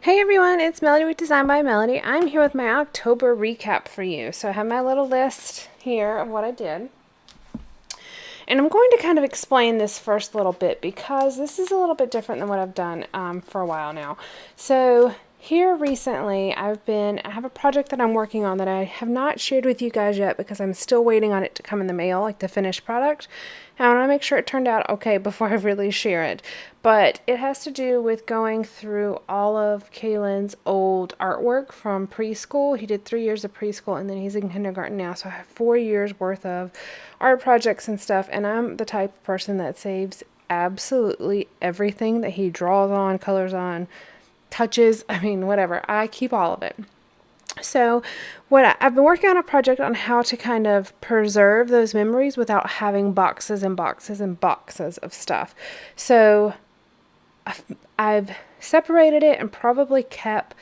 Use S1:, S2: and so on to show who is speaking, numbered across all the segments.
S1: Hey everyone, it's Melody with Design by Melody. I'm here with my October recap for you. So I have my little list here of what I did. And I'm going to kind of explain this first little bit because this is a little bit different than what I've done for a while now. So here recently I have a project that I'm working on that I have not shared with you guys yet because I'm still waiting on it to come in the mail, like the finished product. I want to make sure it turned out okay before I really share it. But it has to do with going through all of Calen's old artwork from preschool. He did 3 years of preschool and then he's in kindergarten now. So I have 4 years worth of art projects and stuff. And I'm the type of person that saves absolutely everything that he draws on, colors on, touches. I mean, whatever. I keep all of it. So I've been working on a project on how to kind of preserve those memories without having boxes and boxes and boxes of stuff. So I've separated it and probably kept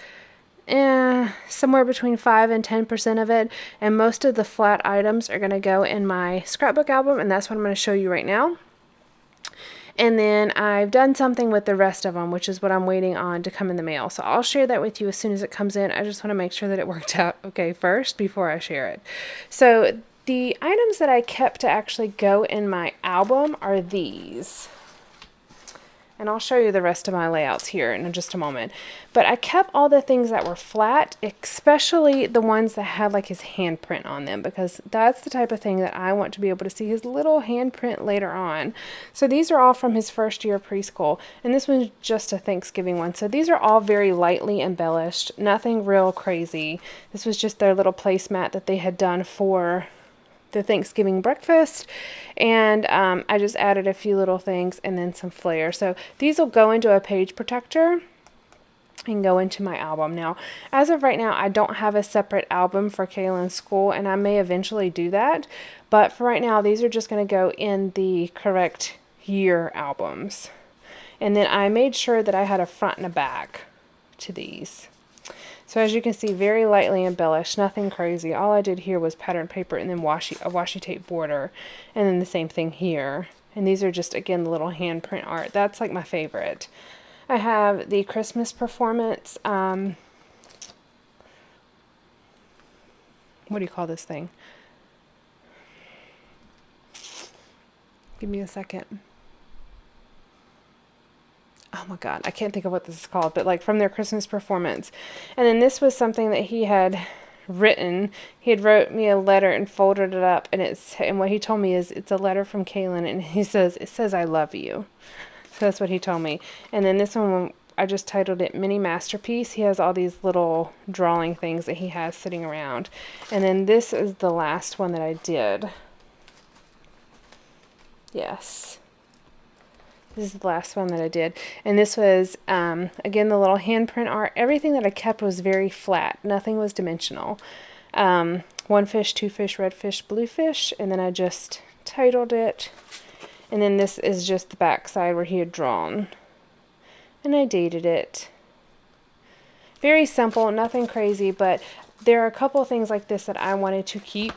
S1: somewhere between 5 and 10% of it. And most of the flat items are going to go in my scrapbook album, and that's what I'm going to show you right now. And then I've done something with the rest of them, which is what I'm waiting on to come in the mail. So I'll share that with you as soon as it comes in. I just want to make sure that it worked out okay first before I share it. So the items that I kept to actually go in my album are these. And I'll show you the rest of my layouts here in just a moment. But I kept all the things that were flat, especially the ones that had like his handprint on them, because that's the type of thing that I want to be able to see his little handprint later on. So these are all from his first year of preschool, and this one's just a Thanksgiving one. So these are all very lightly embellished, nothing real crazy. This was just their little placemat that they had done for the Thanksgiving breakfast, and I just added a few little things and then some flair. So these will go into a page protector and go into my album. Now, as of right now, I don't have a separate album for Calen's school, and I may eventually do that, but for right now, these are just going to go in the correct year albums. And then I made sure that I had a front and a back to these. So as you can see, very lightly embellished, nothing crazy. All I did here was pattern paper and then a washi tape border, and then the same thing here. And these are just, again, the little handprint art. That's like my favorite. I have the Christmas performance, what do you call this thing? Give me a second. Oh my God, I can't think of what this is called, but like from their Christmas performance. And then this was something that he had written. He had wrote me a letter and folded it up, and what he told me is it's a letter from Calen, and it says I love you. So that's what he told me. And then this one, I just titled it Mini Masterpiece. He has all these little drawing things that he has sitting around. And then this is the last one that I did. Yes. This is the last one that I did. And this was, again, the little handprint art. Everything that I kept was very flat. Nothing was dimensional. One fish, two fish, red fish, blue fish. And then I just titled it. And then this is just the back side where he had drawn. And I dated it. Very simple, nothing crazy, but there are a couple of things like this that I wanted to keep.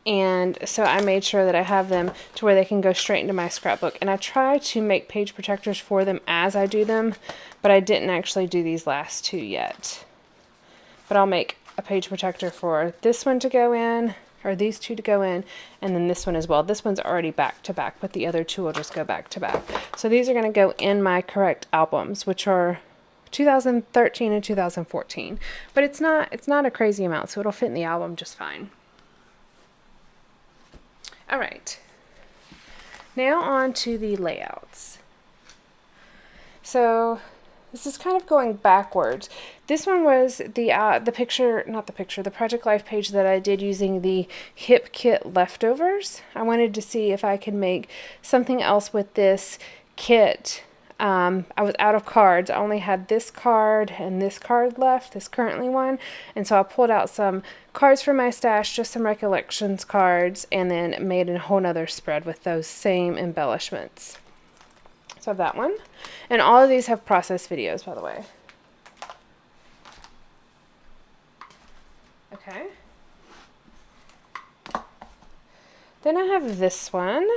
S1: And so I made sure that I have them to where they can go straight into my scrapbook. And I try to make page protectors for them as I do them, but I didn't actually do these last two yet. But I'll make a page protector for this one to go in, or these two to go in, and then this one as well. This one's already back to back, but the other two will just go back to back. So these are going to go in my correct albums, which are 2013 and 2014. But it's not a crazy amount, so it'll fit in the album just fine. All right, now on to the layouts. So this is kind of going backwards. This one was the Project Life page that I did using the Hip Kit leftovers. I wanted to see if I could make something else with this kit. I was out of cards. I only had this card and this card left, this currently one. And so I pulled out some cards from my stash, just some recollections cards, and then made a whole nother spread with those same embellishments. So I have that one. And all of these have process videos, by the way. Okay. Then I have this one.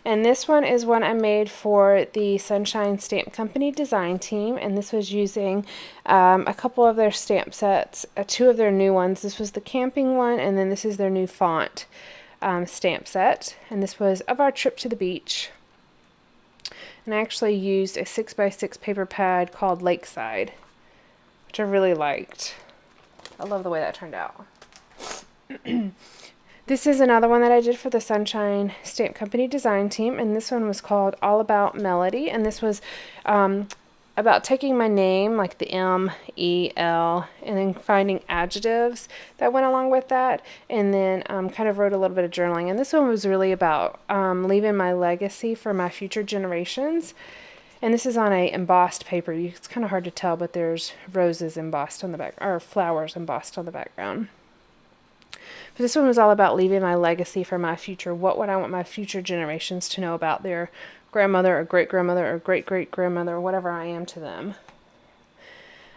S1: And this one is one I made for the Sunshine Stamp Company design team, and this was using a couple of their stamp sets, two of their new ones. This was the camping one, and then this is their new font stamp set, and this was of our trip to the beach. And I actually used a 6x6 paper pad called Lakeside, which I really liked. I love the way that turned out. This is another one that I did for the Sunshine Stamp Company design team, and this one was called All About Melody, and this was about taking my name, like the M, E, L, and then finding adjectives that went along with that, and then kind of wrote a little bit of journaling. And this one was really about leaving my legacy for my future generations. And this is on a embossed paper. It's kind of hard to tell, but there's roses embossed on the back, or flowers embossed on the background. But this one was all about leaving my legacy for my future. What would I want my future generations to know about their grandmother or great-grandmother or great-great-grandmother or whatever I am to them.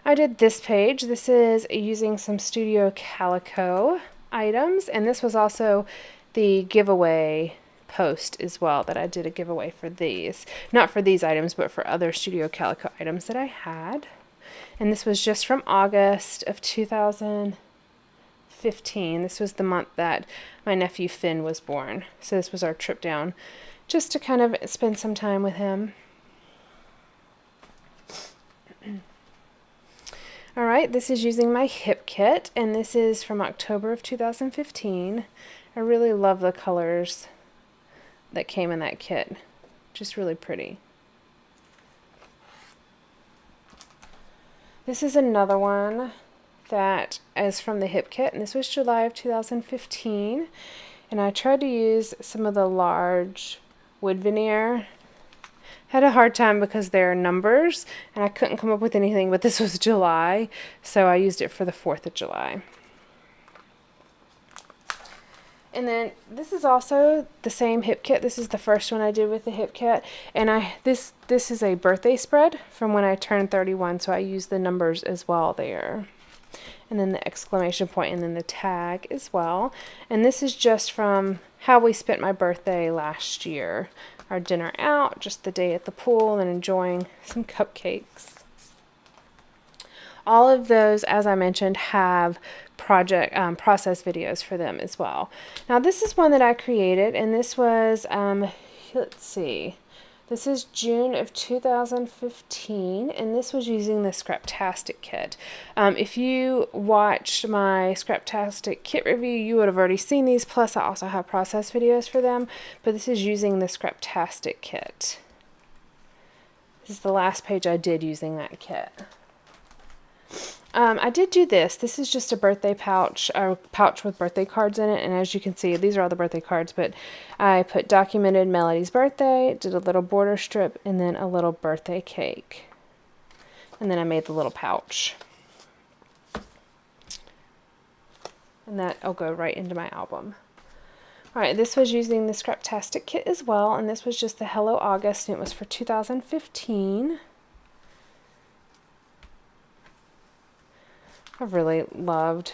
S1: I did this page. This is using some Studio Calico items, and this was also the giveaway post as well, that I did a giveaway for these. Not for these items, but for other Studio Calico items that I had. And this was just from August of 2015. This was the month that my nephew Finn was born. So this was our trip down just to kind of spend some time with him. Alright, this is using my hip kit, and this is from October of 2015. I really love the colors that came in that kit. Just really pretty. This is another one that is from the hip kit, and this was July of 2015. And I tried to use some of the large wood veneer. Had a hard time because there are numbers, and I couldn't come up with anything, but this was July, so I used it for the 4th of July. And then this is also the same hip kit. This is the first one I did with the hip kit, and this is a birthday spread from when I turned 31, so I used the numbers as well there. And then the exclamation point, and then the tag as well. And this is just from how we spent my birthday last year. Our dinner out, just the day at the pool, and enjoying some cupcakes. All of those, as I mentioned, have process videos for them as well. Now this is one that I created, and this was, let's see, this is June of 2015, and this was using the Scraptastic kit. If you watched my Scraptastic kit review, you would have already seen these, plus I also have process videos for them, but this is using the Scraptastic kit. This is the last page I did using that kit. I did do this. This is just a birthday pouch, a pouch with birthday cards in it, and as you can see, these are all the birthday cards, but I put documented Melody's birthday, did a little border strip, and then a little birthday cake. And then I made the little pouch. And that'll go right into my album. Alright, this was using the Scraptastic kit as well, and this was just the Hello August, and it was for 2015. I've really loved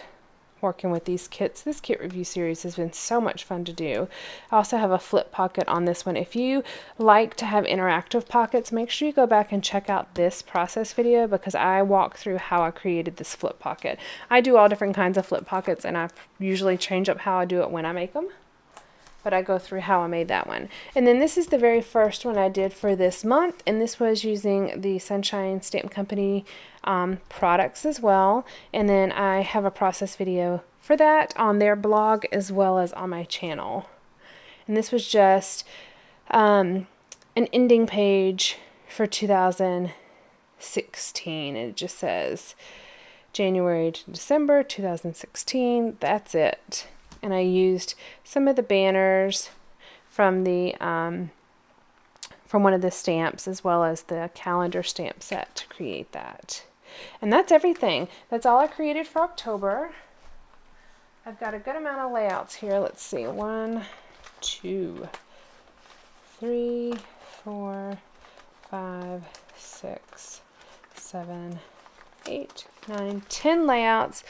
S1: working with these kits. This kit review series has been so much fun to do. I also have a flip pocket on this one. If you like to have interactive pockets, make sure you go back and check out this process video, because I walk through how I created this flip pocket. I do all different kinds of flip pockets, and I usually change up how I do it when I make them. But I go through how I made that one. And then this is the very first one I did for this month, and this was using the Sunshine Stamp Company products as well. And then I have a process video for that on their blog as well as on my channel. And this was just an ending page for 2016. It just says January to December 2016. That's it. And I used some of the banners from the from one of the stamps, as well as the calendar stamp set to create that. And that's everything. That's all I created for October. I've got a good amount of layouts here. Let's see. 1, 2, 3, 4, 5, 6, 7, 8, 9, 10 layouts,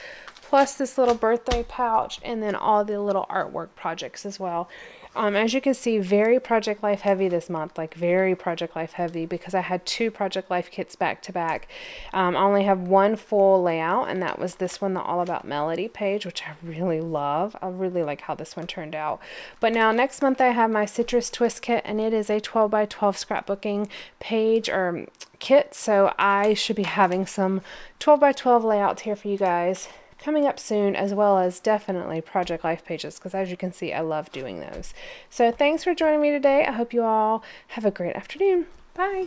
S1: plus this little birthday pouch, and then all the little artwork projects as well. As you can see, very Project Life heavy this month, like very Project Life heavy, because I had 2 Project Life kits back to back. I only have one full layout, and that was this one, the All About Melody page, which I really love. I really like how this one turned out. But now next month I have my Citrus Twist kit, and it is a 12 by 12 scrapbooking page or kit, so I should be having some 12 by 12 layouts here for you guys coming up soon, as well as definitely Project Life pages, because as you can see, I love doing those. So thanks for joining me today. I hope you all have a great afternoon. Bye.